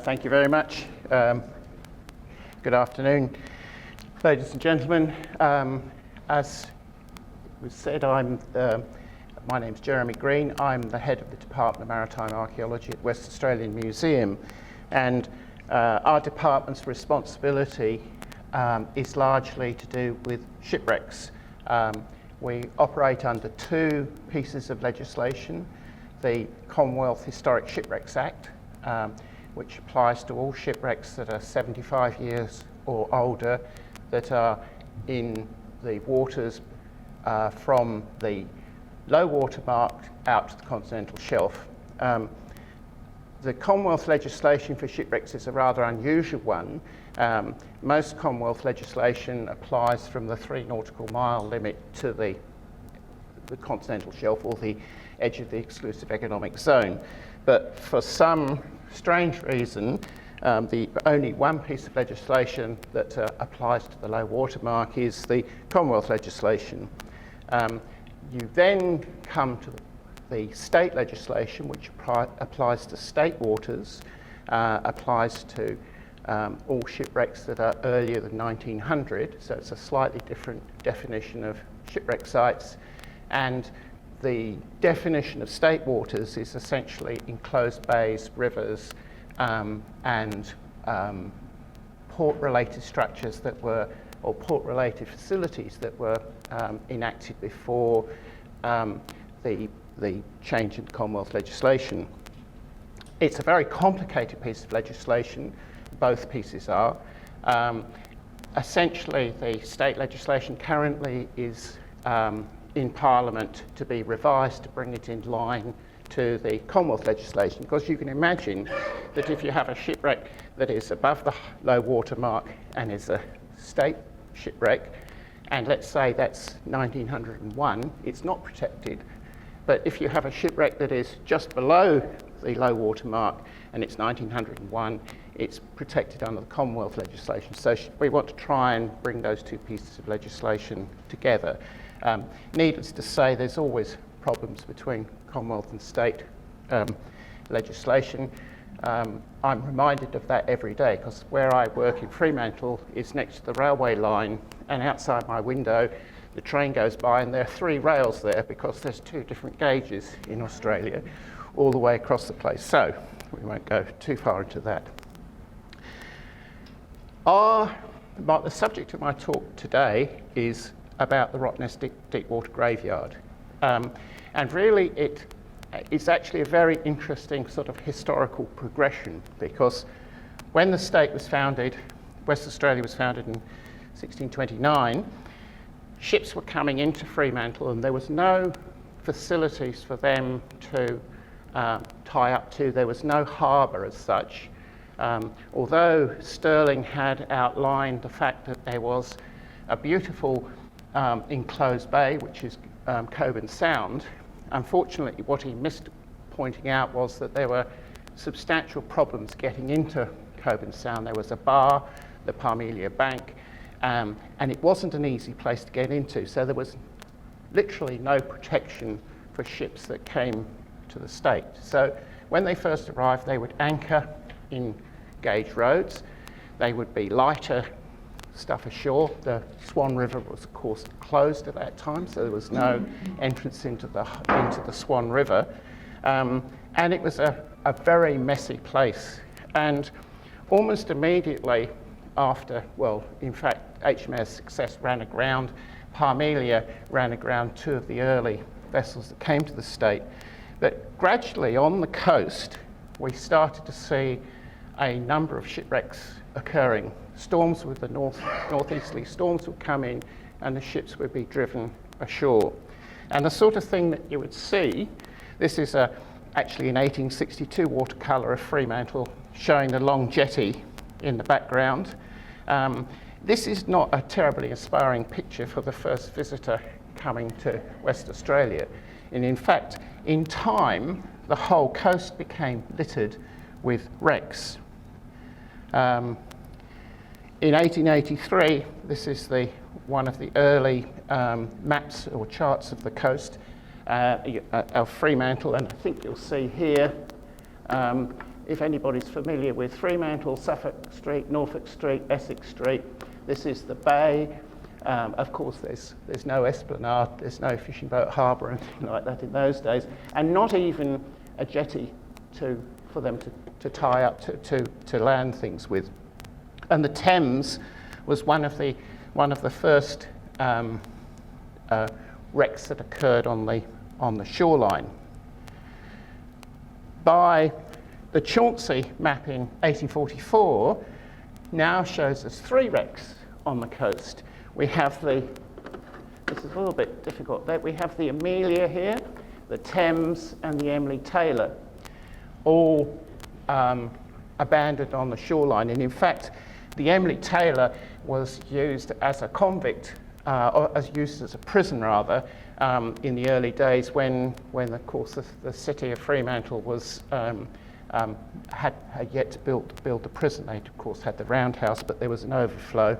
Thank you very much. Good afternoon, ladies and gentlemen. As was said, my name's Jeremy Green. I'm the head of the Department of Maritime Archaeology at West Australian Museum, and our department's responsibility is largely to do with shipwrecks. We operate under two pieces of legislation: the Commonwealth Historic Shipwrecks Act, which applies to all shipwrecks that are 75 years or older that are in the waters from the low water mark out to the continental shelf. The Commonwealth legislation for shipwrecks is a rather unusual one. Most Commonwealth legislation applies from the 3 nautical mile limit to the continental shelf or the edge of the exclusive economic zone. But for some strange reason, the only one piece of legislation that applies to the low water mark is the Commonwealth legislation. You then come to the state legislation, which applies to state waters, applies to all shipwrecks that are earlier than 1900, so it's a slightly different definition of shipwreck sites. And the definition of state waters is essentially enclosed bays, rivers, and port-related structures that were, or port-related facilities that were enacted before the change in Commonwealth legislation. It's a very complicated piece of legislation, both pieces are. Essentially, the state legislation currently is in Parliament to be revised to bring it in line to the Commonwealth legislation, because you can imagine that if you have a shipwreck that is above the low water mark and is a state shipwreck, and let's say that's 1901, it's not protected. But if you have a shipwreck that is just below the low water mark and it's 1901, it's protected under the Commonwealth legislation. So we want to try and bring those two pieces of legislation together. Needless to say, there's always problems between Commonwealth and state legislation. I'm reminded of that every day, because where I work in Fremantle is next to the railway line, and outside my window the train goes by and there are 3 rails there because there's 2 different gauges in Australia all the way across the place. So we won't go too far into that. The subject of my talk today is about the Rottnest Deepwater Graveyard. And really it's actually a very interesting sort of historical progression, because when the state was founded, West Australia was founded in 1629, ships were coming into Fremantle and there was no facilities for them to tie up to. There was no harbour as such. Although Stirling had outlined the fact that there was a beautiful enclosed bay, which is Coburn Sound, unfortunately what he missed pointing out was that there were substantial problems getting into Coburn Sound. There was a bar, the Amelia Bank, and it wasn't an easy place to get into, so there was literally no protection for ships that came to the state. So when they first arrived, they would anchor in gauge roads. They would be lighter stuff ashore. The Swan River was, of course, closed at that time, so there was no entrance into the Swan River, and it was a very messy place. And almost immediately after, well, in fact, HMS Success ran aground, Amelia ran aground 2 of the early vessels that came to the state. But gradually on the coast, we started to see a number of shipwrecks occurring. Storms with the northeasterly storms would come in and the ships would be driven ashore. And the sort of thing that you would see, this is actually an 1862 watercolour of Fremantle showing the long jetty in the background. This is not a terribly inspiring picture for the first visitor coming to West Australia. And in fact, in time, the whole coast became littered with wrecks. In 1883, this is one of the early maps or charts of the coast. of Fremantle, and I think you'll see here, if anybody's familiar with Fremantle, Suffolk Street, Norfolk Street, Essex Street, this is the bay. Of course, there's no esplanade, there's no fishing boat harbour or anything like that in those days, and not even a jetty for them to tie up to land things with. And the Thames was one of the first wrecks that occurred on the shoreline. By the Chauncey map in 1844 now shows us 3 wrecks on the coast. We have this is a little bit difficult, we have the Amelia here, the Thames and the Emily Taylor, all abandoned on the shoreline. And in fact, the Emily Taylor was used as a convict, or used as a prison rather, in the early days when of course the city of Fremantle was had yet to build the prison. They of course had the roundhouse, but there was an overflow.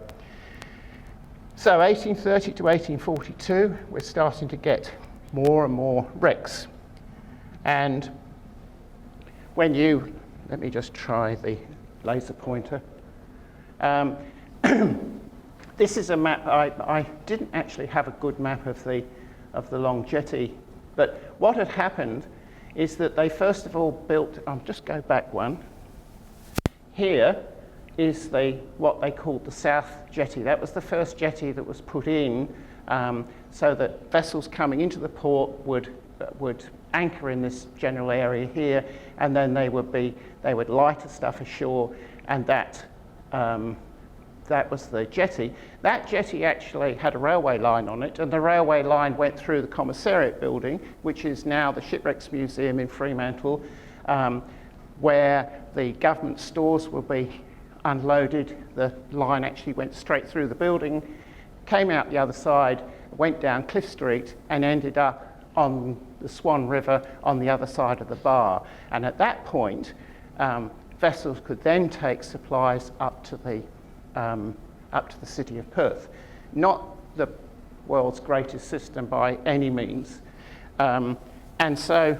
So 1830 to 1842, we're starting to get more and more wrecks. And when let me just try the laser pointer. This is a map. I didn't actually have a good map of the long jetty, but what had happened is that they first of all built. I'll just go back one. Here is what they called the South Jetty. That was the first jetty that was put in, so that vessels coming into the port would anchor in this general area here, and then they would lighter stuff ashore, and that was the jetty. That jetty actually had a railway line on it, and the railway line went through the Commissariat building, which is now the Shipwrecks Museum in Fremantle, where the government stores will be unloaded. The line actually went straight through the building, came out the other side, went down Cliff Street, and ended up on the Swan River on the other side of the bar. And at that point, vessels could then take supplies up to the city of Perth. Not the world's greatest system by any means. And so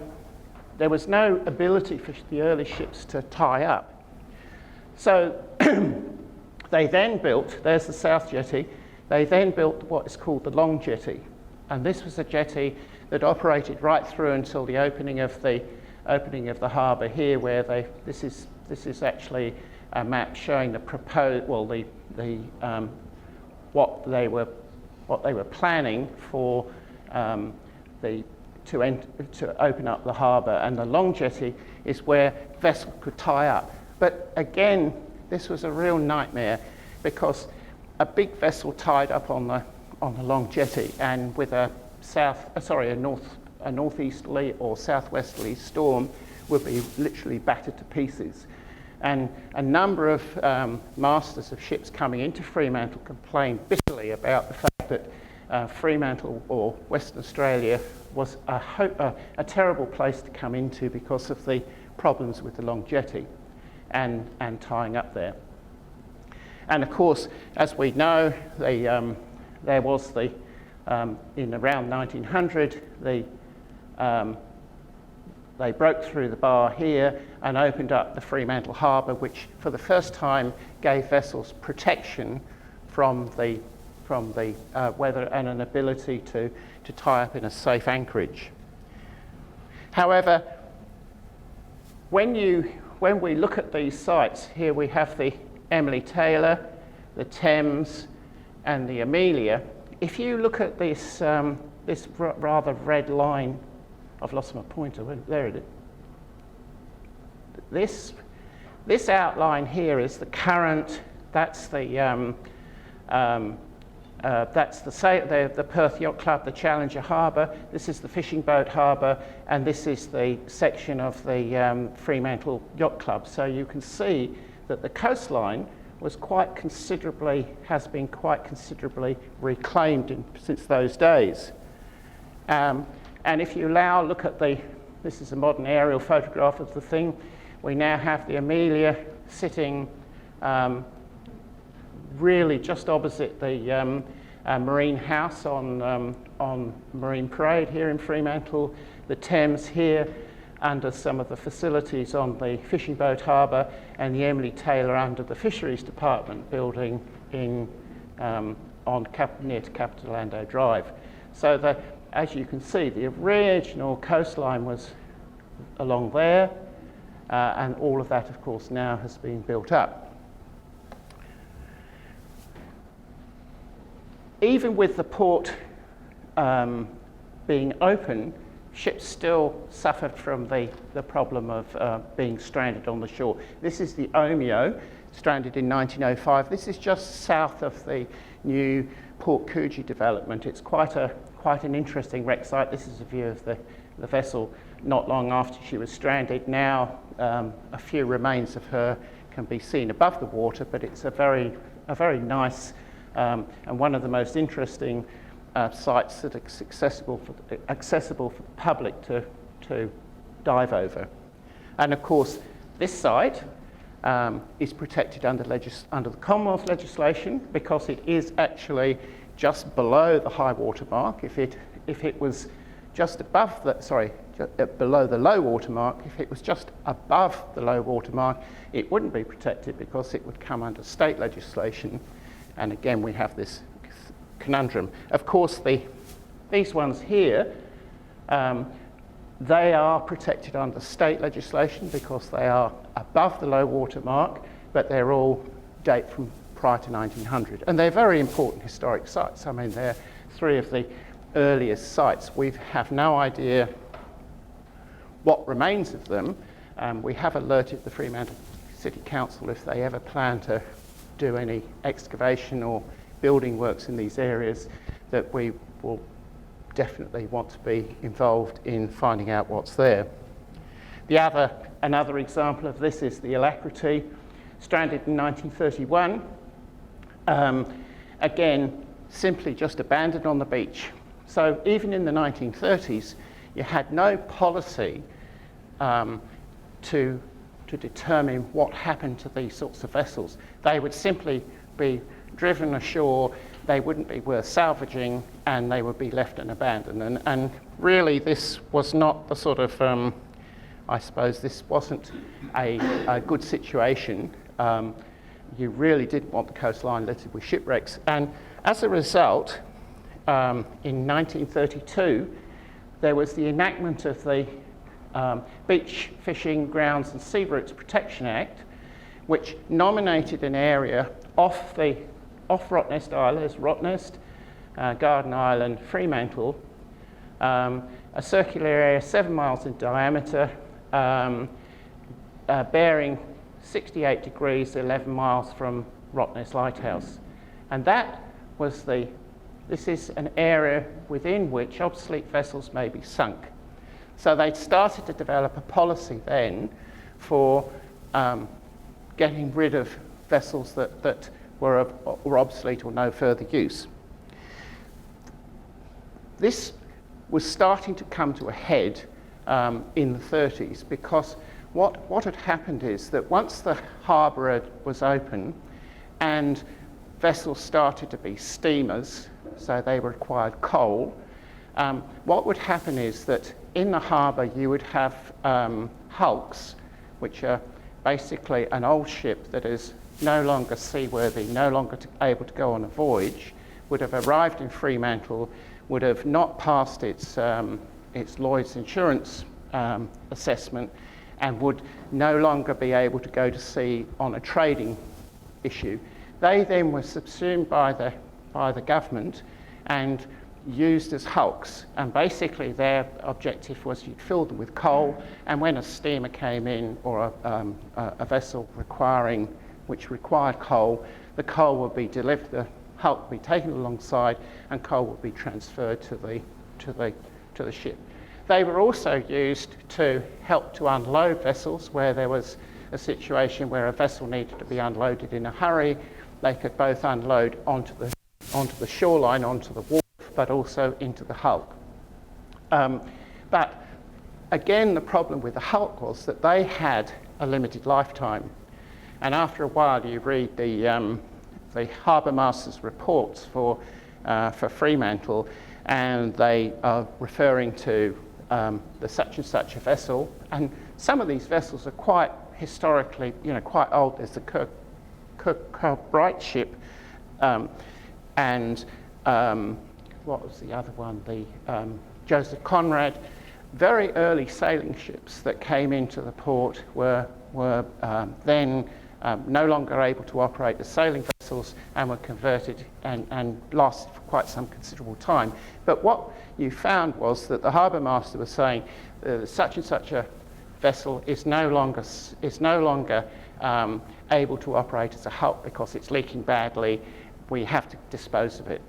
there was no ability for the early ships to tie up. So they then built, there's the South Jetty, they then built what is called the Long Jetty. And this was a jetty that operated right through until the opening of the harbour here, where this is actually a map showing the proposed, well, what they were planning for to open up the harbour, and the Long Jetty is where vessels could tie up. But again, this was a real nightmare, because a big vessel tied up on the Long Jetty, and with a northeasterly or southwesterly storm, would be literally battered to pieces. And a number of masters of ships coming into Fremantle complained bitterly about the fact that Fremantle or Western Australia was a terrible place to come into because of the problems with the Long Jetty and tying up there. And of course, as we know, there was in around 1900, they broke through the bar here and opened up the Fremantle Harbour, which for the first time gave vessels protection from the weather and an ability to tie up in a safe anchorage. However, when we look at these sites, here we have the Emily Taylor, the Thames, and the Amelia. If you look at this rather red line, I've lost my pointer. There it is. This outline here is the current. That's the Perth Yacht Club, the Challenger Harbour. This is the Fishing Boat Harbour, and this is the section of the Fremantle Yacht Club. So you can see that the coastline has been quite considerably reclaimed since those days. And if you look at this is a modern aerial photograph of the thing. We now have the Amelia sitting really just opposite the Marine House on on Marine Parade here in Fremantle, the Thames here under some of the facilities on the fishing boat harbour, and the Emily Taylor under the Fisheries Department building in near to Capital Lando Drive. So as you can see, the original coastline was along there, and all of that, of course, now has been built up. Even with the port being open, ships still suffered from the problem of being stranded on the shore. This is the Omeo, stranded in 1905. This is just south of the new Port Coogee development. It's quite an interesting wreck site. This is a view of the vessel not long after she was stranded. Now a few remains of her can be seen above the water, but it's a very nice and one of the most interesting sites that is accessible for the public to dive over. And of course, this site is protected under the Commonwealth legislation because it is actually just below the high water mark. If it was just above below the low water mark, if it was just above the low water mark, it wouldn't be protected because it would come under state legislation. And again, we have this conundrum. Of course, these ones here, they are protected under state legislation because they are above the low water mark, but they're all date from prior to 1900. And they're very important historic sites. I mean, they're three of the earliest sites. We have no idea what remains of them. We have alerted the Fremantle City Council if they ever plan to do any excavation or building works in these areas, that we will definitely want to be involved in finding out what's there. Another example of this is the Alacrity, stranded in 1931. Again, simply just abandoned on the beach. So even in the 1930s, you had no policy to determine what happened to these sorts of vessels. They would simply be driven ashore, they wouldn't be worth salvaging, and they would be left and abandoned. And really, this was not the sort of, I suppose this wasn't a good situation. You really didn't want the coastline littered with shipwrecks. And as a result, in 1932, there was the enactment of the Beach Fishing Grounds and Sea Routes Protection Act, which nominated an area off Rottnest Island, Rottnest, Garden Island, Fremantle, a circular area 7 miles in diameter, bearing 68 degrees, 11 miles from Rottnest Lighthouse. And that was this is an area within which obsolete vessels may be sunk. So they started to develop a policy then for getting rid of vessels that were obsolete or no further use. This was starting to come to a head in the 30s, because what had happened is that once the harbour was open and vessels started to be steamers, so they required coal, what would happen is that in the harbour you would have hulks, which are basically an old ship that is no longer seaworthy, no longer able to go on a voyage, would have arrived in Fremantle, would have not passed its Lloyd's insurance assessment, and would no longer be able to go to sea on a trading issue. They then were subsumed by the government and used as hulks, and basically their objective was you'd fill them with coal, and when a steamer came in or a vessel which required coal, the coal would be delivered, the hulk would be taken alongside, and coal would be transferred to the ship. They were also used to help to unload vessels where there was a situation where a vessel needed to be unloaded in a hurry. They could both unload onto the shoreline, onto the wharf, but also into the hulk. But again, the problem with the hulk was that they had a limited lifetime. And after a while, you read the harbour master's reports for Fremantle, and they are referring to the such and such a vessel. And some of these vessels are quite historically, quite old. There's the Kirkbride ship, and what was the other one? The Joseph Conrad. Very early sailing ships that came into the port were then no longer able to operate as sailing vessels and were converted and lasted for quite some considerable time. But what you found was that the harbour master was saying such and such a vessel is no longer able to operate as a hulk because it's leaking badly. We have to dispose of it.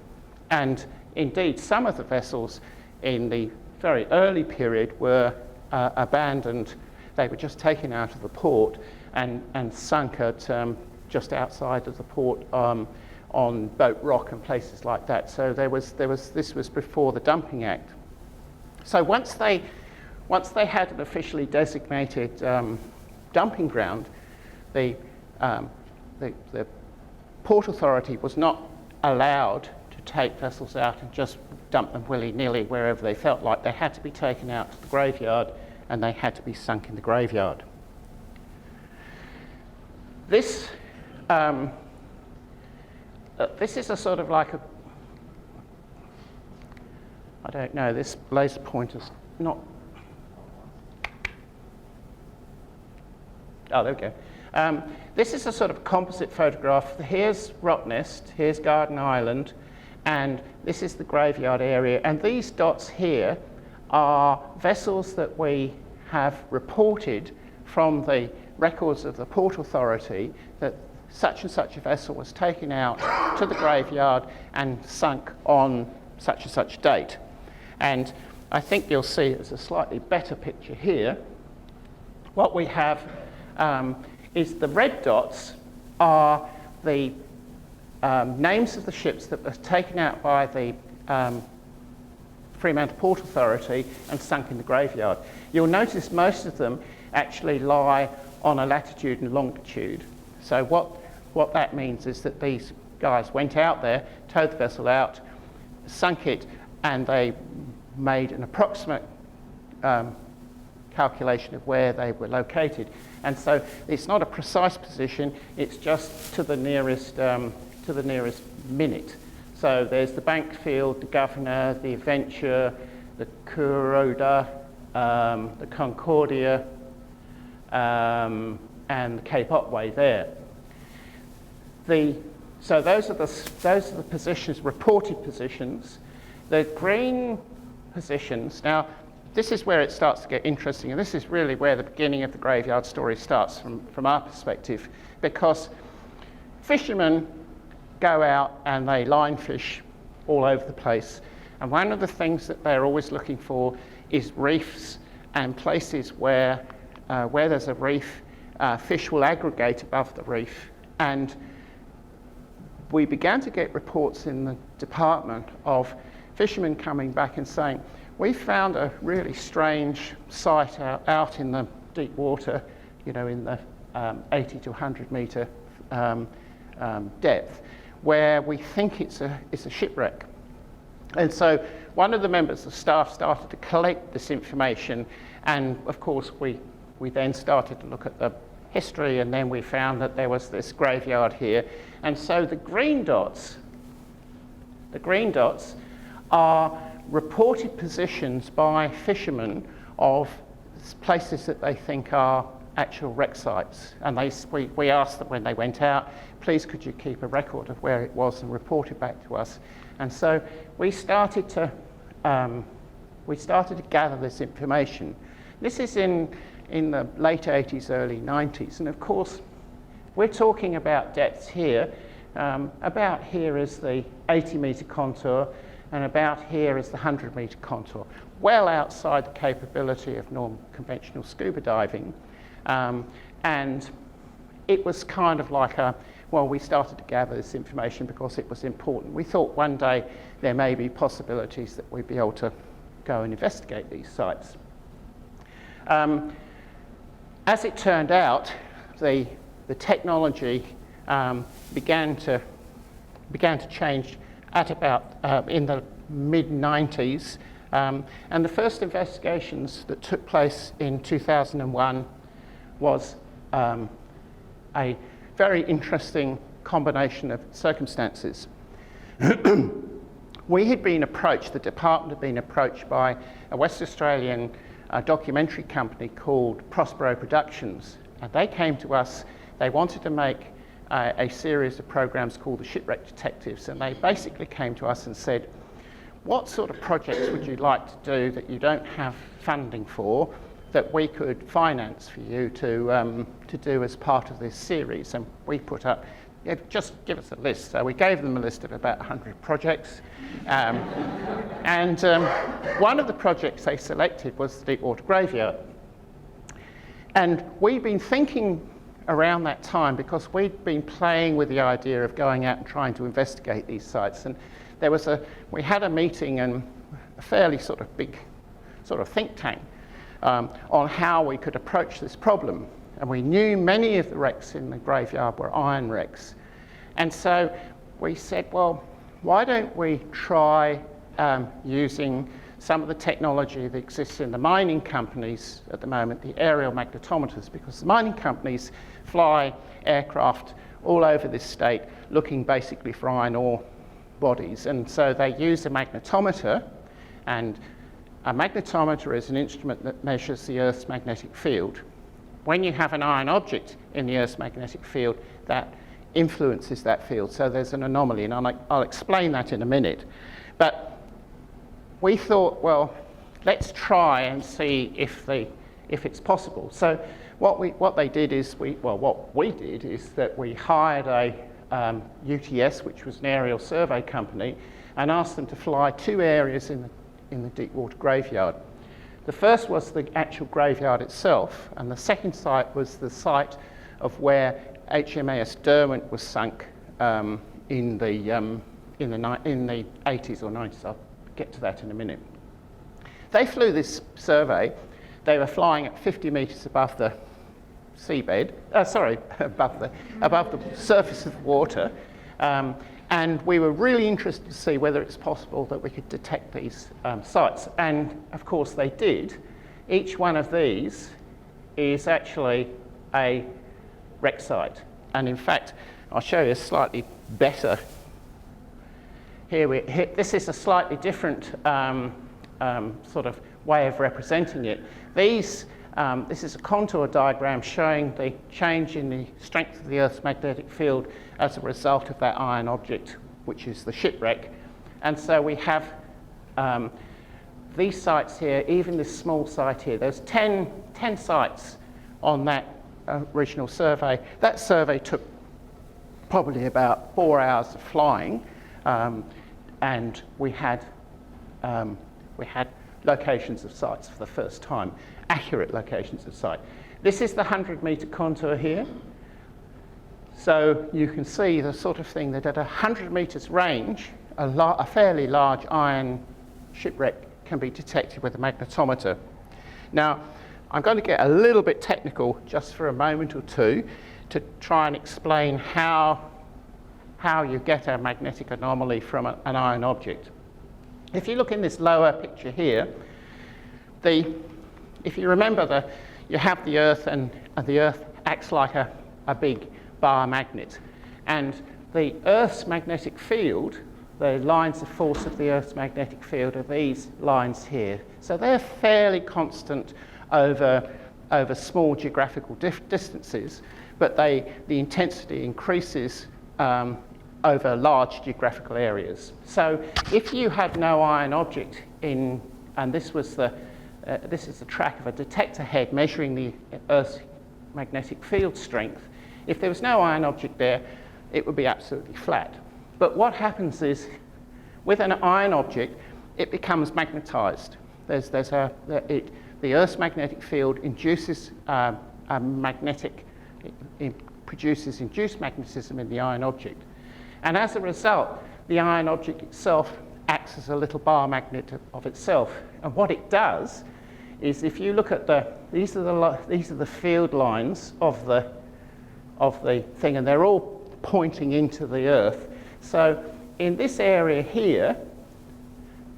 And indeed, some of the vessels in the very early period were abandoned. They were just taken out of the port and sunk at just outside of the port on Boat Rock and places like that. So this was before the Dumping Act. So once they had an officially designated dumping ground, the Port Authority was not allowed to take vessels out and just dump them willy-nilly wherever they felt like. They had to be taken out to the graveyard and they had to be sunk in the graveyard. This is a sort of like a, I don't know, this laser pointer's not, oh, there we go. This is a sort of composite photograph. Here's Rottnest, here's Garden Island, and this is the graveyard area. And these dots here are vessels that we have reported from the records of the Port Authority that such and such a vessel was taken out to the graveyard and sunk on such and such date. And I think you'll see it's a slightly better picture here. What we have is the red dots are the names of the ships that were taken out by the Fremantle Port Authority and sunk in the graveyard. You'll notice most of them actually lie on a latitude and longitude. So what that means is that these guys went out there, towed the vessel out, sunk it, and they made an approximate calculation of where they were located. And so it's not a precise position, it's just to the nearest minute. So there's the Bankfield, the Governor, the Adventure, the Kuroda, the Concordia, and the Cape Otway there. So those are the positions, reported positions. The green positions, now this is where it starts to get interesting, and this is really where the beginning of the graveyard story starts from our perspective, because fishermen go out and they line fish all over the place, and one of the things that they're always looking for is reefs and places where there's a reef, fish will aggregate above the reef. And we began to get reports in the department of fishermen coming back and saying, we found a really strange site out in the deep water, in the 80 to 100 metre depth, where we think it's a shipwreck. And so one of the members of staff started to collect this information, and of course we then started to look at the history, and then we found that there was this graveyard here. And so the green dots are reported positions by fishermen of places that they think are actual wreck sites. And we asked them when they went out, please could you keep a record of where it was and report it back to us. And so we started to gather this information. This is in the late 80s, early 90s, and of course we're talking about depths here. About here is the 80-metre contour, and about here is the 100-metre contour, well outside the capability of normal conventional scuba diving. And it was kind of like we started to gather this information because it was important. We thought one day there may be possibilities that we'd be able to go and investigate these sites. As it turned out, the technology began to change at about in the mid-90s. And the first investigations that took place in 2001 was a very interesting combination of circumstances. We had been approached, the department had been approached by a West Australian documentary company called Prospero Productions. And they came to us, they wanted to make a series of programs called the Shipwreck Detectives. And they basically came to us and said, what sort of projects would you like to do that you don't have funding for, that we could finance for you to do as part of this series? And we put up, yeah, just give us a list. So we gave them a list of about 100 projects. One of the projects they selected was the Deepwater Graveyard. And we'd been thinking around that time, because we'd been playing with the idea of going out and trying to investigate these sites. And we had a meeting and a fairly sort of big sort of think tank on how we could approach this problem. And we knew many of the wrecks in the graveyard were iron wrecks. And so we said, well, why don't we try using some of the technology that exists in the mining companies at the moment, the aerial magnetometers, because the mining companies fly aircraft all over this state looking basically for iron ore bodies. And so they use a magnetometer, and a magnetometer is an instrument that measures the Earth's magnetic field. When you have an iron object in the Earth's magnetic field, that influences that field. So there's an anomaly, and I'll explain that in a minute. But we thought, well, let's try and see if it's possible. So what we did is that we hired a UTS, which was an aerial survey company, and asked them to fly 2 areas in the Deepwater Graveyard. The first was the actual graveyard itself, and the second site was the site of where HMS Derwent was sunk in the 80s or 90s. I'll get to that in a minute. They flew this survey. They were flying at 50 metres above the seabed, above the surface of the water, and we were really interested to see whether it's possible that we could detect these sites. And of course they did. Each one of these is actually a wreck site. And in fact, I'll show you a slightly better. This is a slightly different sort of way of representing it. This is a contour diagram showing the change in the strength of the Earth's magnetic field as a result of that iron object, which is the shipwreck. And so we have these sites here, even this small site here. There's 10 sites on that original survey. That survey took probably about 4 hours of flying, and we had locations of sites for the first time, accurate locations of site. This is the 100-metre contour here. So you can see the sort of thing that at 100 metres range, a fairly large iron shipwreck can be detected with a magnetometer. Now, I'm going to get a little bit technical just for a moment or two to try and explain how you get a magnetic anomaly from an iron object. If you look in this lower picture here, if you remember, you have the Earth, and the Earth acts like a big bar magnet. And the Earth's magnetic field, the lines of force of the Earth's magnetic field are these lines here. So they're fairly constant over small geographical distances, but the intensity increases over large geographical areas. So if you had no iron object in, and this is the track of a detector head measuring the Earth's magnetic field strength, if there was no iron object there, it would be absolutely flat. But what happens is, with an iron object, it becomes magnetized. The Earth's magnetic field induces it produces induced magnetism in the iron object. And as a result, the iron object itself acts as a little bar magnet of itself. And what it does is, if you look at these are the field lines of the thing, and they're all pointing into the Earth. So in this area here,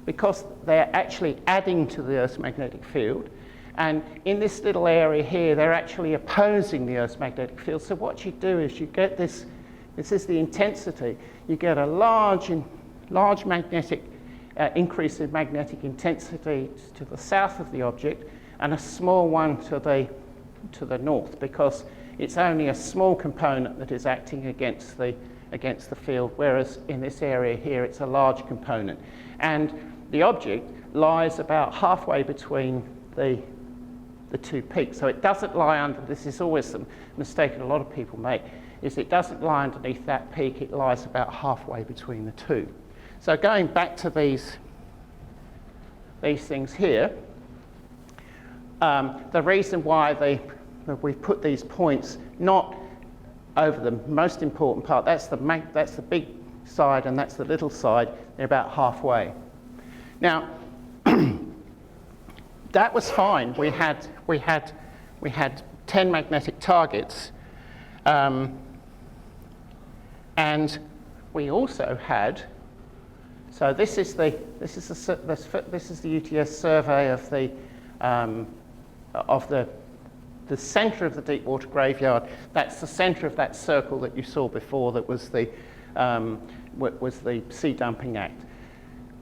because they're actually adding to the Earth's magnetic field, and in this little area here, they're actually opposing the Earth's magnetic field. So what you do is you get this is the intensity. You get a large magnetic increase in magnetic intensity to the south of the object, and a small one to the north, because it's only a small component that is acting against the field, whereas in this area here, it's a large component. And the object lies about halfway between the two peaks. So it doesn't lie under, this is always the mistake that a lot of people make, is it doesn't lie underneath that peak, it lies about halfway between the two. So going back to these things here, the reason why we've put these points not over the most important part, that's the big side and that's the little side, they're about halfway. Now, that was fine. We had 10 magnetic targets, and we also had. So this is the UTS survey of the centre of the Deepwater Graveyard. That's the centre of that circle that you saw before. That was the Sea Dumping Act.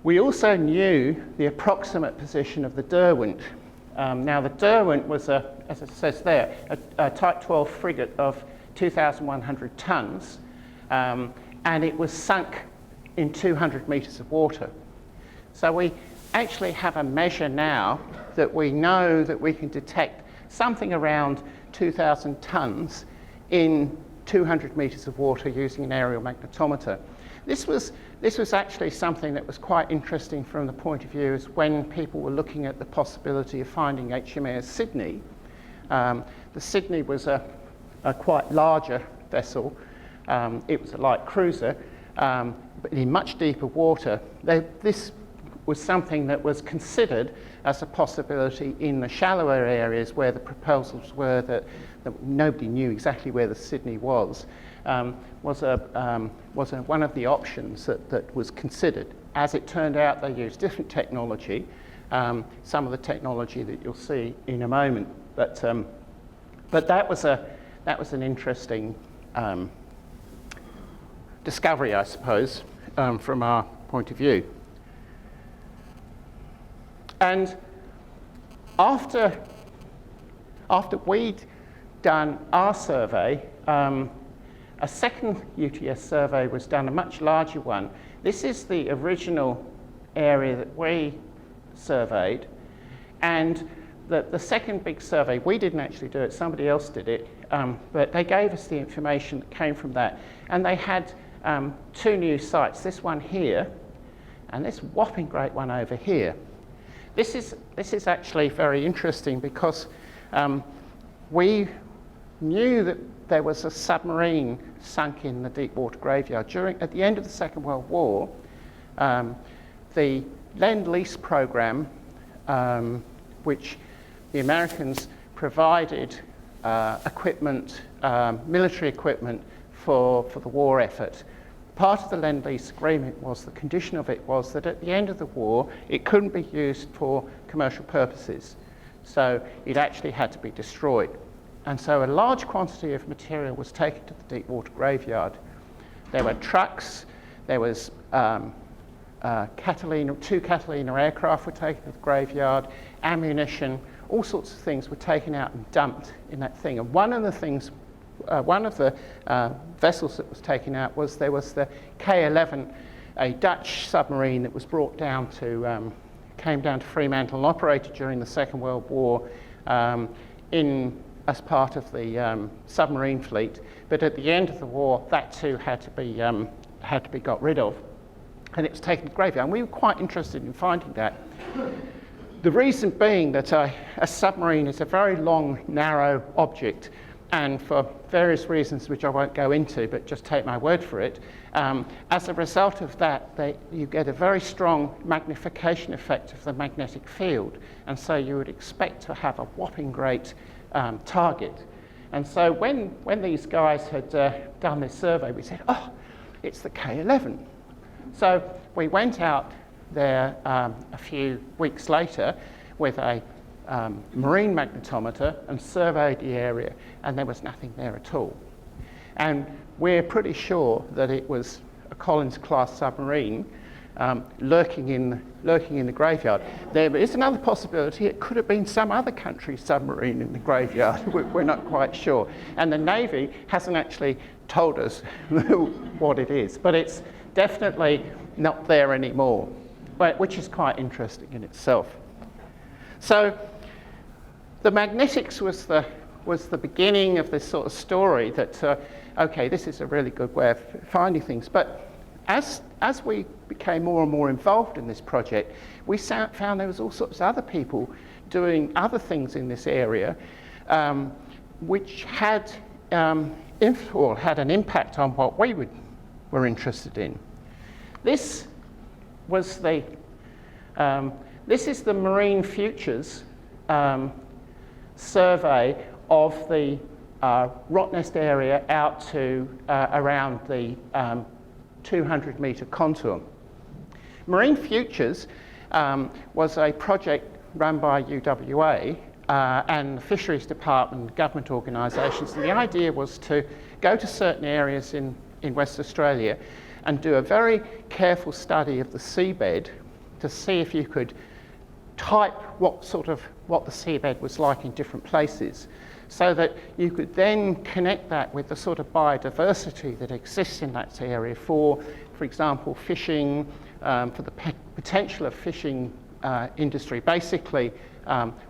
We also knew the approximate position of the Derwent. Now the Derwent was, as it says there, a Type 12 frigate of 2,100 tonnes, and it was sunk in 200 metres of water. So we actually have a measure now that we know that we can detect something around 2,000 tonnes in 200 metres of water using an aerial magnetometer. This was actually something that was quite interesting from the point of view as when people were looking at the possibility of finding HMS Sydney. The Sydney was a quite larger vessel. It was a light cruiser, but in much deeper water. This was something that was considered as a possibility in the shallower areas where the proposals were that nobody knew exactly where the Sydney was one of the options that was considered. As it turned out, they used different technology, some of the technology that you'll see in a moment. But that was an interesting discovery, I suppose, from our point of view. And after we'd done our survey, a second UTS survey was done, a much larger one. This is the original area that we surveyed, and the second big survey, we didn't actually do it, somebody else did it, but they gave us the information that came from that, and they had two new sites, this one here, and this whopping great one over here. This is actually very interesting because we knew that there was a submarine sunk in the Deepwater Graveyard. At the end of the Second World War, the Lend-Lease program, which the Americans provided equipment, military equipment for the war effort. Part of the Lend-Lease agreement was, the condition of it was that at the end of the war, it couldn't be used for commercial purposes. So it actually had to be destroyed. And so a large quantity of material was taken to the Deepwater Graveyard. There were trucks, there was two Catalina aircraft were taken to the graveyard, ammunition, all sorts of things were taken out and dumped in that thing. And one of the vessels that was taken out was the K11, a Dutch submarine that was brought down came down to Fremantle and operated during the Second World War as part of the submarine fleet. But at the end of the war, that too had to be got rid of, and it was taken to the graveyard. And we were quite interested in finding that. The reason being that a submarine is a very long, narrow object, and for various reasons which I won't go into, but just take my word for it, as a result of that, you get a very strong magnification effect of the magnetic field, and so you would expect to have a whopping great target. And so when these guys had done this survey, we said, oh, it's the K11. So we went out there a few weeks later with a marine magnetometer and surveyed the area, and there was nothing there at all. And we're pretty sure that it was a Collins-class submarine lurking in the graveyard. There is another possibility, it could have been some other country's submarine in the graveyard. We're not quite sure. And the Navy hasn't actually told us what it is, but it's definitely not there anymore, which is quite interesting in itself. So the magnetics was the beginning of this sort of story that, okay, this is a really good way of finding things. But as we became more and more involved in this project, we found there was all sorts of other people doing other things in this area, which had an impact on what we were interested in. This was this is the Marine Futures survey of the Rottnest area out to around the 200-metre contour. Marine Futures was a project run by UWA and the Fisheries Department, government organisations. And the idea was to go to certain areas in West Australia and do a very careful study of the seabed to see if you could type what the seabed was like in different places, so that you could then connect that with the sort of biodiversity that exists in that area for example, fishing, for the potential of fishing industry. Basically,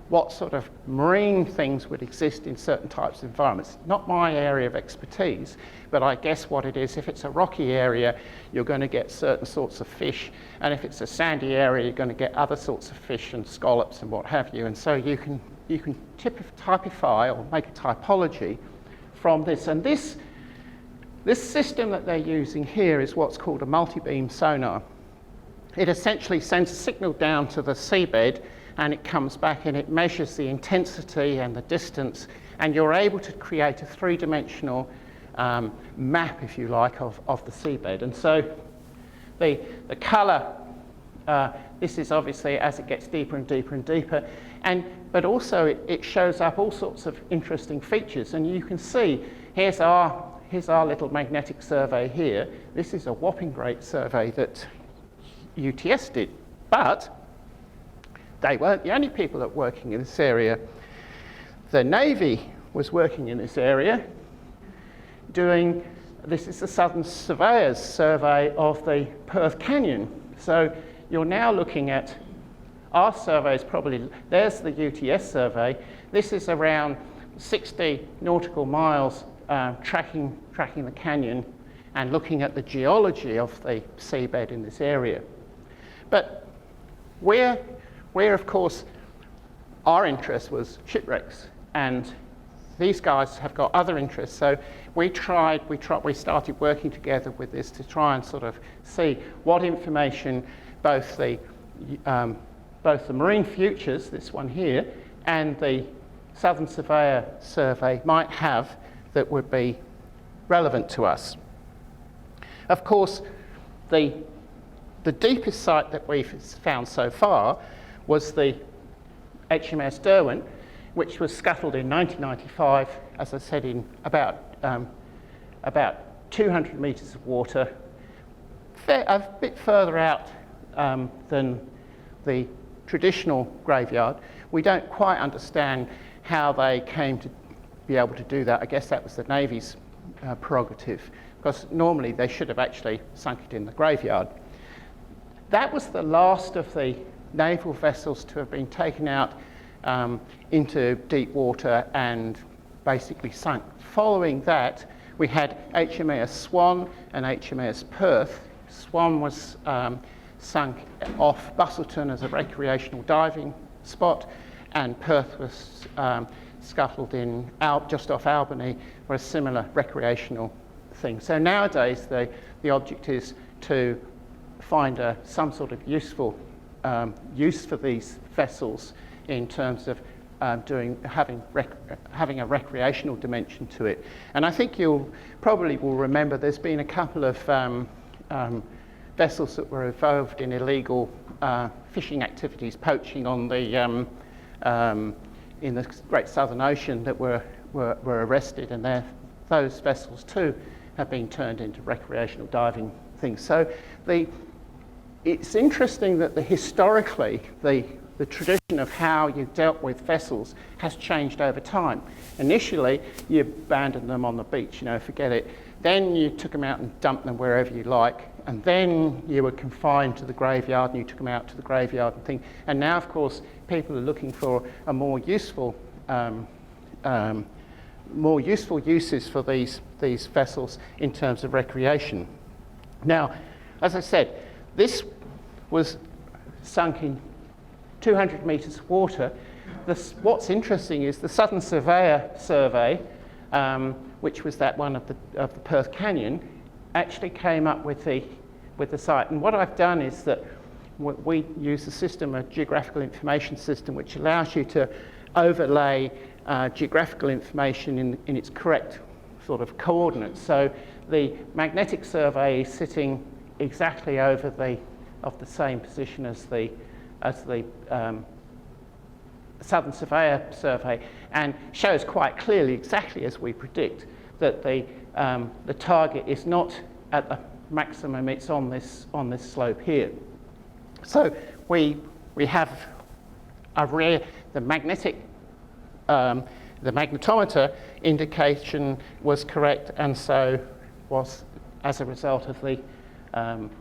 what sort of marine things would exist in certain types of environments. Not my area of expertise, but I guess what it is, if it's a rocky area, you're going to get certain sorts of fish, and if it's a sandy area, you're going to get other sorts of fish and scallops and what have you. And so you can typify or make a typology from this. And this system that they're using here is what's called a multi-beam sonar. It essentially sends a signal down to the seabed, and it comes back and it measures the intensity and the distance, and you're able to create a three-dimensional map, if you like, of the seabed. And so the colour, this is obviously as it gets deeper and deeper and deeper, but also it shows up all sorts of interesting features. And you can see, here's our little magnetic survey here. This is a whopping great survey that UTS did, but they weren't the only people that were working in this area. The Navy was working in this area this is the Southern Surveyor's survey of the Perth Canyon. So you're now looking at our surveys, there's the UTS survey. This is around 60 nautical miles tracking the canyon and looking at the geology of the seabed in this area. But where of course our interest was shipwrecks, and these guys have got other interests. So we started working together with this to try and sort of see what information both the Marine Futures, this one here, and the Southern Surveyor survey might have that would be relevant to us. Of course, the deepest site that we've found so far was the HMS Derwent, which was scuttled in 1995, as I said, in about 200 metres of water, a bit further out than the traditional graveyard. We don't quite understand how they came to be able to do that. I guess that was the Navy's prerogative, because normally they should have actually sunk it in the graveyard. That was the last of the naval vessels to have been taken out into deep water and basically sunk. Following that, we had HMS Swan and HMS Perth. Swan was sunk off Bustleton as a recreational diving spot, and Perth was scuttled in just off Albany for a similar recreational thing. So nowadays the object is to find some sort of useful use for these vessels in terms of having a recreational dimension to it. And I think you probably will remember there's been a couple of vessels that were involved in illegal fishing activities, poaching on the in the Great Southern Ocean that were arrested, and those vessels too have been turned into recreational diving things. So it's interesting that historically the tradition of how you dealt with vessels has changed over time. Initially, you abandoned them on the beach, forget it. Then you took them out and dumped them wherever you like, and then you were confined to the graveyard and you took them out to the graveyard and things. And now, of course, people are looking for a more useful uses for these vessels in terms of recreation. Now, as I said, this was sunk in 200 metres of water. What's interesting is the Southern Surveyor survey, which was that one of the Perth Canyon, actually came up with the site. And what I've done is that we use a system, a geographical information system, which allows you to overlay geographical information in its correct sort of coordinates. So the magnetic survey is sitting exactly over the same position as the Southern Surveyor survey, and shows quite clearly, exactly as we predict, that the target is not at the maximum; it's on this slope here. So we have the magnetometer indication was correct, and so was as a result of the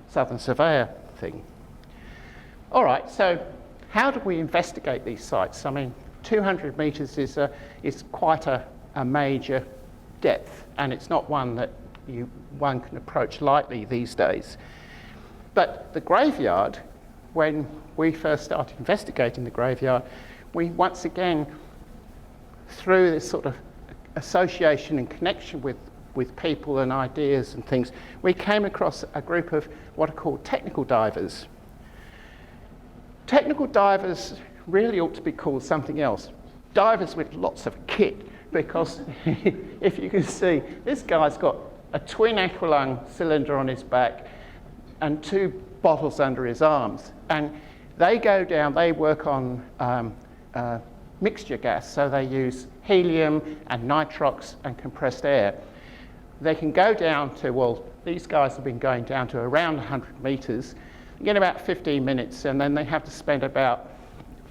Southern Surveyor thing. All right, so how do we investigate these sites? I mean, 200 metres is quite a major depth, and it's not one that one can approach lightly these days. But the graveyard, when we first started investigating the graveyard, we once again, through this sort of association and connection with people and ideas and things, we came across a group of what are called technical divers. Technical divers really ought to be called something else. Divers with lots of kit, because if you can see, this guy's got a twin aqualung cylinder on his back and 2 bottles under his arms. And they go down, they work on mixture gas, so they use helium and nitrox and compressed air. They can go down to, well, these guys have been going down to around 100 metres, get about 15 minutes, and then they have to spend about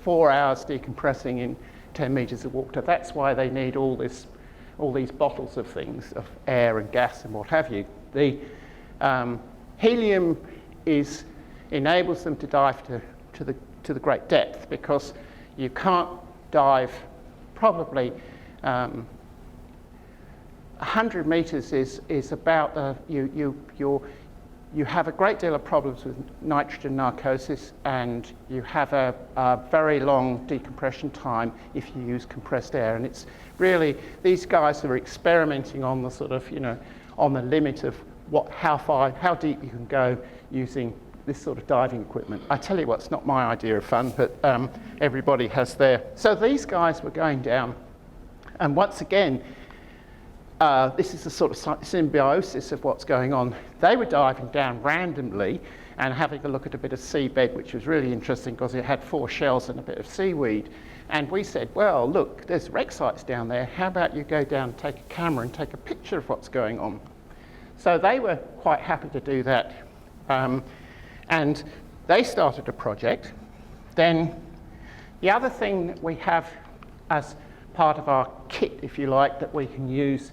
4 hours decompressing in 10 metres of water. That's why they need all these bottles of things, of air and gas and what have you. The helium enables them to dive to the great depth, because you can't dive probably 100 metres is about you have a great deal of problems with nitrogen narcosis, and you have a very long decompression time if you use compressed air. And it's really, these guys are experimenting on the sort of, on the limit of how deep you can go using this sort of diving equipment. I tell you what, it's not my idea of fun, but everybody has their. So these guys were going down, and once again, this is the sort of symbiosis of what's going on. They were diving down randomly and having a look at a bit of seabed, which was really interesting because it had 4 shells and a bit of seaweed. And we said, well, look, there's wreck sites down there. How about you go down and take a camera and take a picture of what's going on? So they were quite happy to do that. And they started a project. Then the other thing that we have as part of our kit, if you like, that we can use,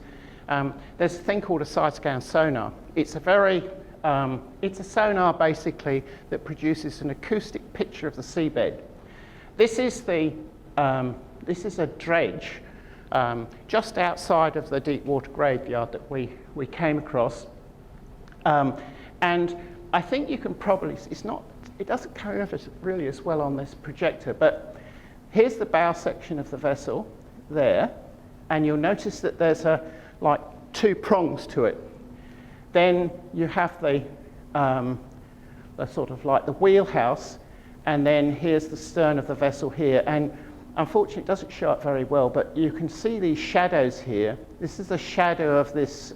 there's a thing called a Sidescan Sonar. It's a sonar basically that produces an acoustic picture of the seabed. This is a dredge just outside of the Deepwater Graveyard that we came across, and I think you can probably, it doesn't come over really as well on this projector, but here's the bow section of the vessel there, and you'll notice that there's like 2 prongs to it. Then you have the sort of like the wheelhouse, and then here's the stern of the vessel here. And unfortunately, it doesn't show up very well, but you can see these shadows here. This is the shadow of this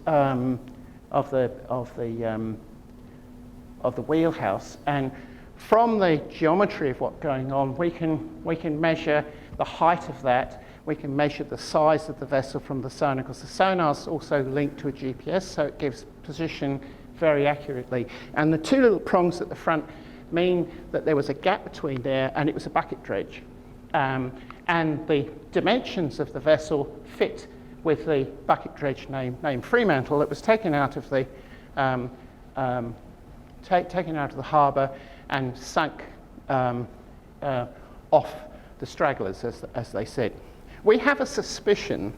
wheelhouse, and from the geometry of what's going on, we can measure the height of that. We can measure the size of the vessel from the sonar, because the sonar is also linked to a GPS, so it gives position very accurately. And the two little prongs at the front mean that there was a gap between there, and it was a bucket dredge. And the dimensions of the vessel fit with the bucket dredge named Fremantle that was taken out of the harbour and sunk off the stragglers, as they said. We have a suspicion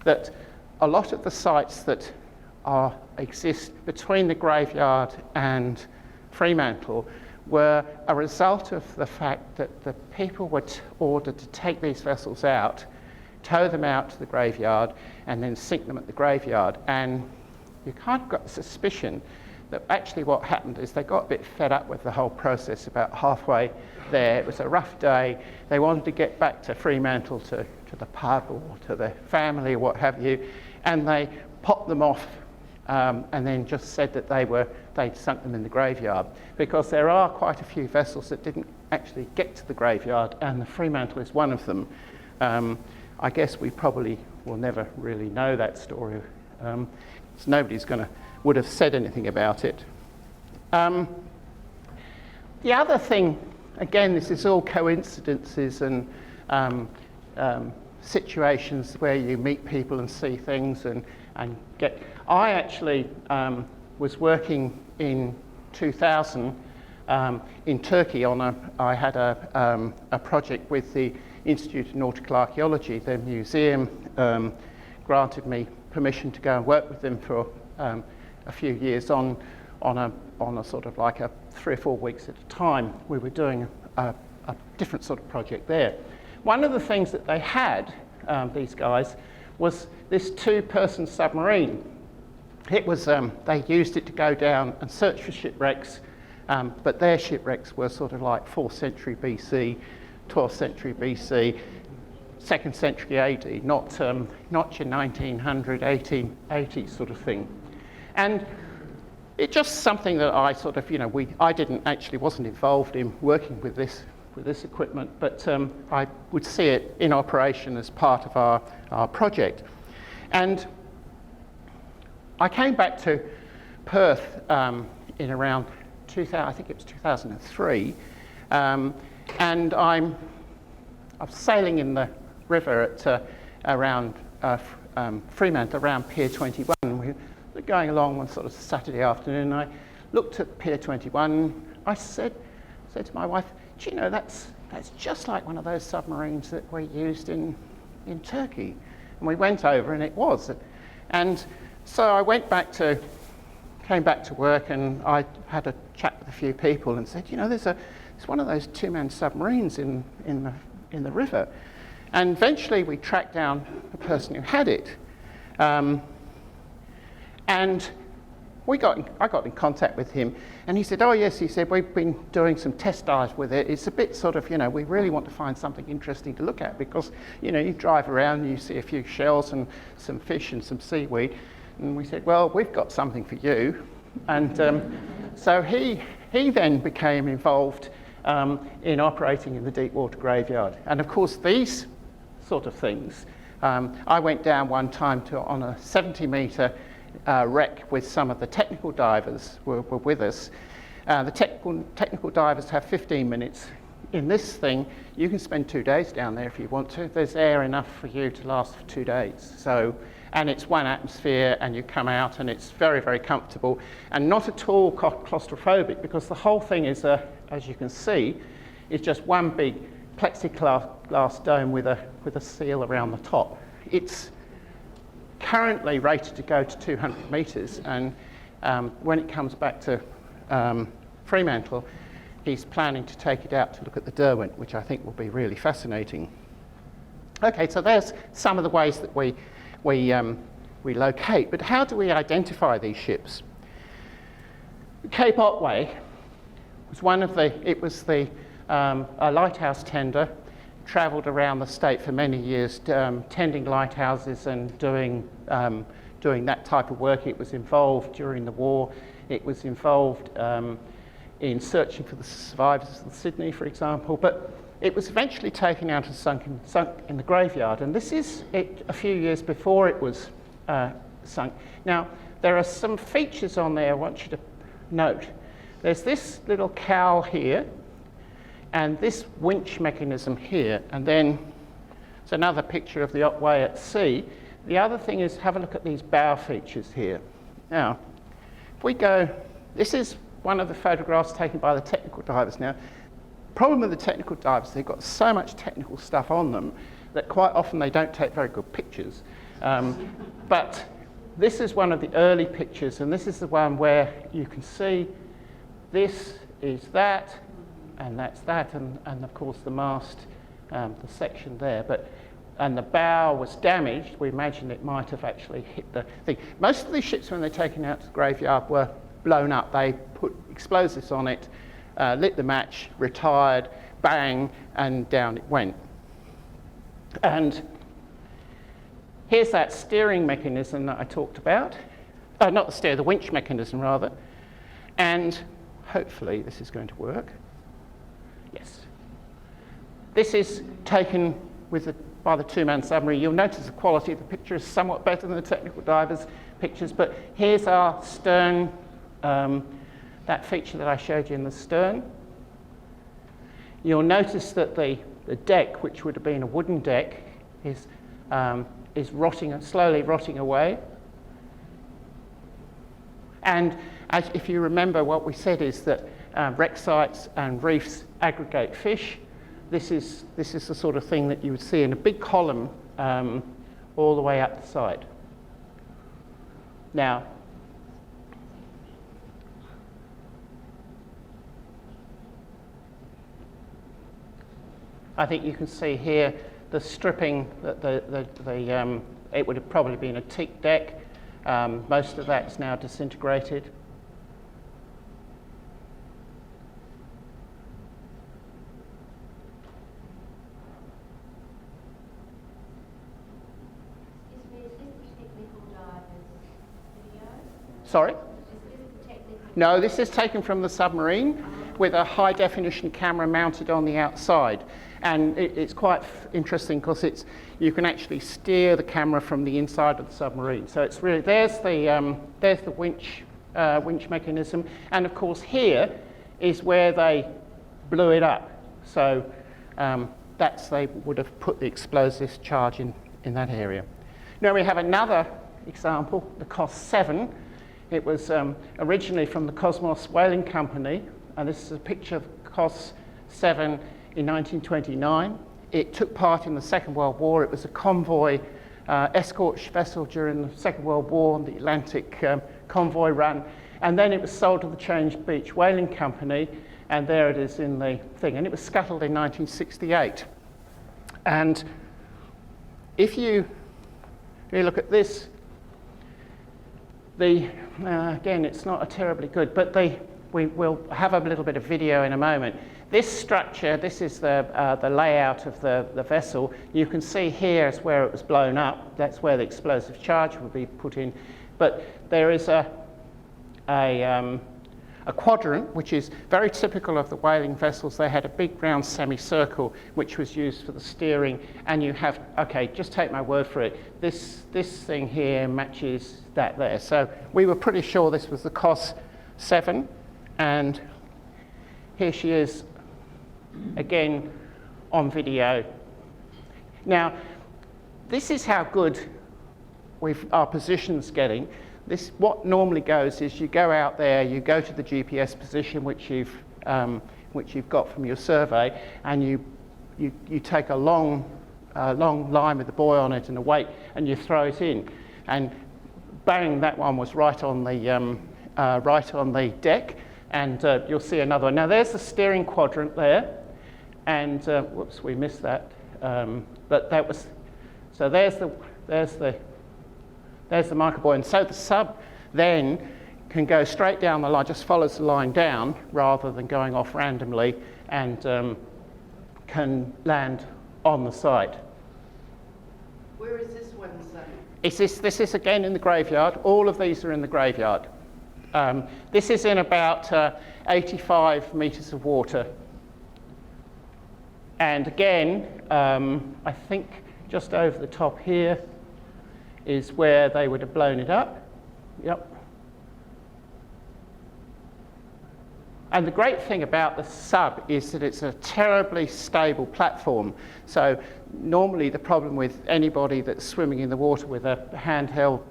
that a lot of the sites that exist between the graveyard and Fremantle were a result of the fact that the people were ordered to take these vessels out, tow them out to the graveyard, and then sink them at the graveyard. And you kind of got the suspicion that actually what happened is they got a bit fed up with the whole process about halfway there. It was a rough day. They wanted to get back to Fremantle, to the pub or to their family or what have you, and they popped them off and then just said that they'd sunk them in the graveyard, because there are quite a few vessels that didn't actually get to the graveyard, and the Fremantle is one of them. I guess we probably will never really know that story. So nobody's would have said anything about it. The other thing, again, this is all coincidences and situations where you meet people and see things and get. I actually was working in 2000 in Turkey I had a project with the Institute of Nautical Archaeology. Their museum granted me permission to go and work with them for a few years on a sort of like a 3 or 4 weeks at a time. We were doing a different sort of project there. One of the things that they had, these guys, was this 2-person submarine. It was they used it to go down and search for shipwrecks, but their shipwrecks were sort of like 4th century BC, 12th century BC, 2nd century AD, not your 1900, 1880 sort of thing. And it's just something that I sort of, wasn't involved in working with this equipment, but I would see it in operation as part of our project. And I came back to Perth in around 2000, I think it was 2003, and I was sailing in the river at around Fremantle, around Pier 21. We were going along one sort of Saturday afternoon, and I looked at Pier 21. I said to my wife, "Do you know, that's just like one of those submarines that were used in Turkey." And we went over, and it was. And so I came back to work, and I had a chat with a few people and said, there's one of those 2-man submarines in the river. And eventually we tracked down the person who had it. And I got in contact with him, and he said, "Oh yes," he said, "we've been doing some test dives with it. It's a bit sort of, we really want to find something interesting to look at, because, you drive around and you see a few shells and some fish and some seaweed." And we said, "Well, we've got something for you." And so he then became involved in operating in the Deepwater Graveyard. And of course, these sort of things, I went down one time on a 70-metre wreck with some of the technical divers were with us. The technical divers have 15 minutes. In this thing, you can spend 2 days down there if you want to. There's air enough for you to last for 2 days. And it's 1 atmosphere, and you come out, and it's very, very comfortable, and not at all claustrophobic, because the whole thing is, as you can see, is just one big plexiglass dome with a seal around the top. It's currently rated to go to 200 metres, and when it comes back to Fremantle, he's planning to take it out to look at the Derwent, which I think will be really fascinating. Okay, so there's some of the ways that we locate, but how do we identify these ships? Cape Otway was a lighthouse tender, travelled around the state for many years, tending lighthouses and doing that type of work. It was involved during the war It was involved in searching for the survivors of the Sydney, for example, but it was eventually taken out and sunk in the graveyard. And this is it a few years before it was sunk. Now, there are some features on there I want you to note. There's this little cowl here, and this winch mechanism here, and then it's another picture of the Otway at sea. The other thing is, have a look at these bow features here. Now, if we go, this is one of the photographs taken by the technical divers. Now, problem with the technical divers, they've got so much technical stuff on them that quite often they don't take very good pictures. But this is one of the early pictures, and this is the one where you can see this is that, and that's that, and of course the mast, the section there. And the bow was damaged. We imagine it might have actually hit the thing. Most of these ships, when they're taken out to the graveyard, were blown up. They put explosives on it, lit the match, retired, bang, and down it went. And here's that steering mechanism that I talked about. Not the steer, the winch mechanism, rather. And hopefully this is going to work. Yes. This is taken by the two-man submarine. You'll notice the quality of the picture is somewhat better than the technical divers' pictures, but here's our stern, that feature that I showed you in the stern. You'll notice that the deck, which would have been a wooden deck, is slowly rotting away. And if you remember, what we said is that wreck sites and reefs aggregate fish. This is the sort of thing that you would see in a big column all the way up the side. Now, I think you can see here the stripping, that it would have probably been a teak deck. Most of that's now disintegrated. Sorry? No, this is taken from the submarine with a high definition camera mounted on the outside. And it's quite interesting because you can actually steer the camera from the inside of the submarine. So it's really, there's the winch mechanism. And of course here is where they blew it up. So they would have put the explosives charge in that area. Now we have another example, the COS 7. It was originally from the Cosmos Whaling Company, and this is a picture of COS 7 in 1929. It took part in the Second World War. It was a convoy escort vessel during the Second World War on the Atlantic convoy run, and then it was sold to the Change Beach Whaling Company, and there it is in the thing. And it was scuttled in 1968. And if you look at this, again, it's not a terribly good, but we will have a little bit of video in a moment. This structure, this is the layout of the vessel. You can see here is where it was blown up. That's where the explosive charge would be put in. But there is a quadrant, which is very typical of the whaling vessels. They had a big round semicircle, which was used for the steering. And you have, okay, just take my word for it. This thing here matches that there. So we were pretty sure this was the COS 7. And here she is again on video. Now, this is how good our position's getting. What normally goes is you go out there, you go to the GPS position which you've got from your survey, and you take a long line with the buoy on it and a weight, and you throw it in, and bang, that one was right on the deck. And you'll see another one. Now there's the steering quadrant there, and whoops, we missed that. But that was, so there's the microbuoy, and so the sub then can go straight down the line, just follows the line down rather than going off randomly, and can land on the site. Where is this one, son? This is again in the graveyard. All of these are in the graveyard. This is in about 85 metres of water. And again, I think just over the top here is where they would have blown it up. Yep. And the great thing about the sub is that it's a terribly stable platform. So normally the problem with anybody that's swimming in the water with a handheld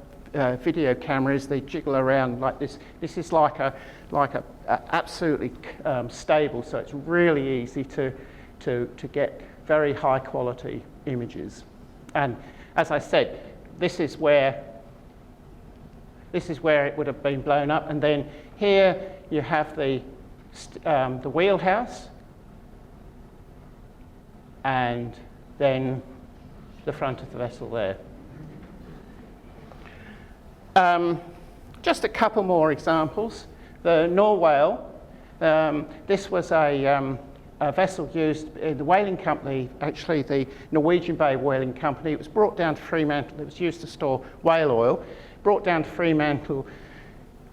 video camera is they jiggle around like this. This is like a absolutely stable, so it's really easy to get very high quality images. And as I said, this is where it would have been blown up. And then here you have the wheelhouse, and then the front of the vessel there. Just a couple more examples. The Norwell, this was a vessel used in the whaling company, actually the Norwegian Bay Whaling Company. It was brought down to Fremantle. It was used to store whale oil. Brought down to Fremantle,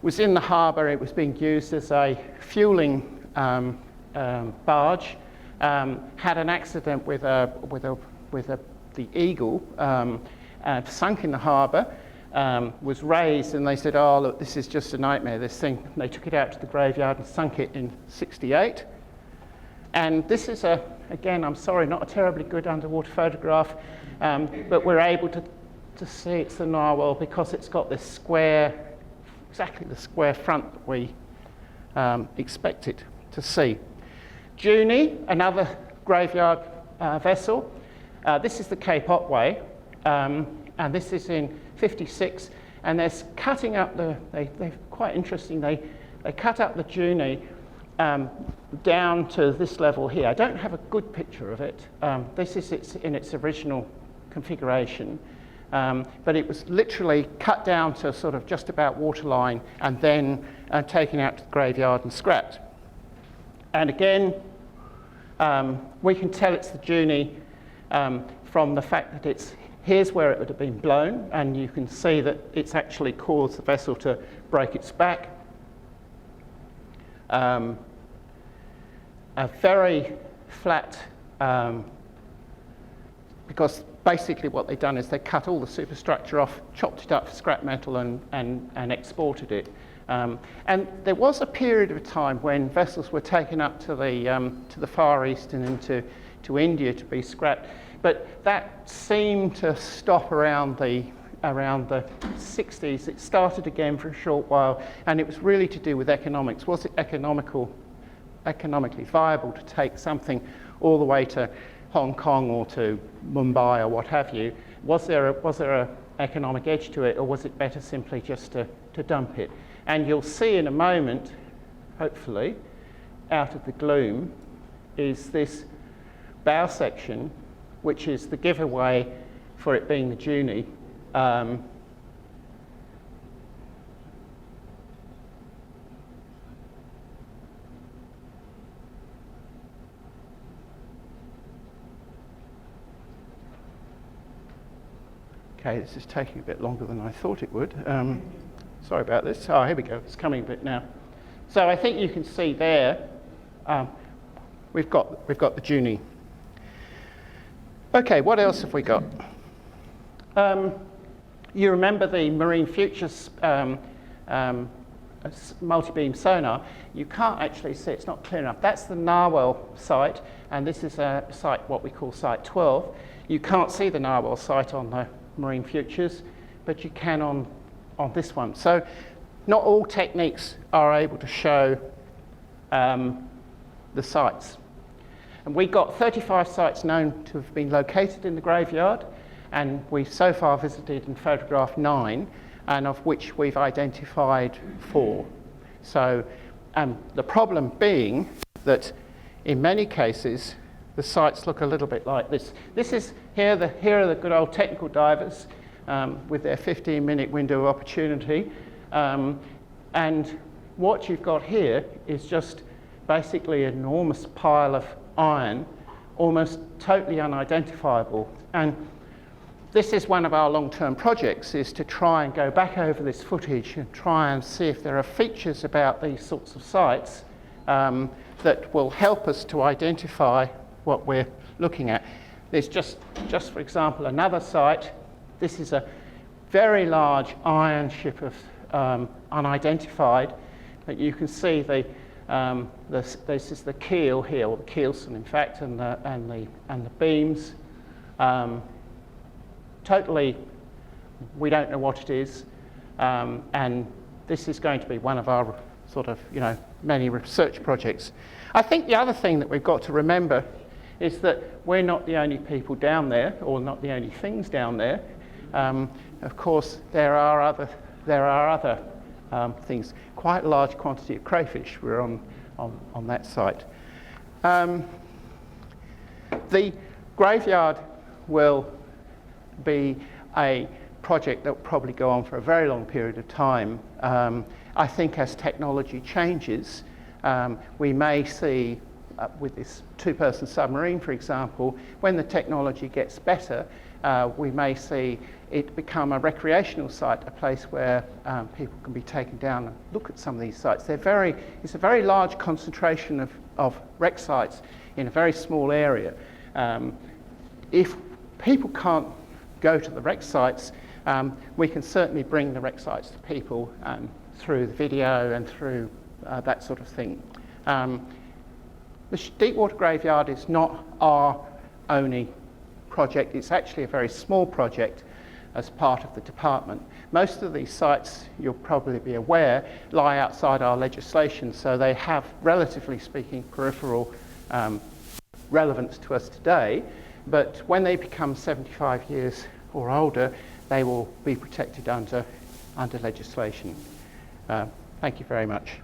was in the harbour. It was being used as a fueling barge. Had an accident with the Eagle, sunk in the harbour. Was raised, and they said, "Oh, look, this is just a nightmare, this thing." And they took it out to the graveyard and sunk it in '68. And this is again, I'm sorry, not a terribly good underwater photograph, but we're able to see it's the Norwell because it's got this square, exactly the square front that we expect it to see. Junie, another graveyard vessel. This is the Cape Otway, and this is in '56, and they're cutting up they're quite interesting, they cut up the Junie down to this level here. I don't have a good picture of it. This is in its original configuration, but it was literally cut down to sort of just about waterline and then taken out to the graveyard and scrapped. And again, we can tell it's the Junie from the fact that here's where it would have been blown, and you can see that it's actually caused the vessel to break its back. A very flat, because basically what they've done is they cut all the superstructure off, chopped it up for scrap metal and exported it. And there was a period of time when vessels were taken up to the Far East and into India to be scrapped. But that seemed to stop around the 60s. It started again for a short while, and it was really to do with economics. Was it economically viable to take something all the way to Hong Kong or to Mumbai or what have you? Was there a economic edge to it, or was it better simply just to dump it? And you'll see in a moment, hopefully, out of the gloom, is this bow section, which is the giveaway for it being the Junie. Okay, this is taking a bit longer than I thought it would. Sorry about this. Oh, here we go. It's coming a bit now. So I think you can see there, we've got the Junie. Okay, what else have we got? You remember the Marine Futures multi-beam sonar. You can't actually see, it's not clear enough. That's the Norwell site, and this is a site, what we call Site 12. You can't see the Norwell site on the Marine Futures, but you can on this one. So not all techniques are able to show the sites. And we got 35 sites known to have been located in the graveyard, and we've so far visited and photographed 9, and of which we've identified 4. So the problem being that in many cases the sites look a little bit like this. Here are the good old technical divers with their 15-minute window of opportunity, and what you've got here is just basically an enormous pile of iron, almost totally unidentifiable. And this is one of our long-term projects, is to try and go back over this footage and try and see if there are features about these sorts of sites that will help us to identify what we're looking at. There's just for example, another site. This is a very large iron ship of unidentified, but you can see this is the keel here, or the keelson in fact, and the beams. Totally, we don't know what it is, and this is going to be one of our sort of, many research projects. I think the other thing that we've got to remember is that we're not the only people down there, or not the only things down there. Of course, there are other things. Quite a large quantity of crayfish were on that site. The graveyard will be a project that will probably go on for a very long period of time. I think as technology changes, we may see, with this two-person submarine, for example, when the technology gets better, we may see it become a recreational site, a place where people can be taken down and look at some of these sites. It's a very large concentration of wreck sites in a very small area. If people can't go to the wreck sites, we can certainly bring the wreck sites to people through the video and through that sort of thing. The Deepwater Graveyard is not our only project. It's actually a very small project as part of the department. Most of these sites, you'll probably be aware, lie outside our legislation, so they have, relatively speaking, peripheral relevance to us today. But when they become 75 years or older, they will be protected under legislation. Thank you very much.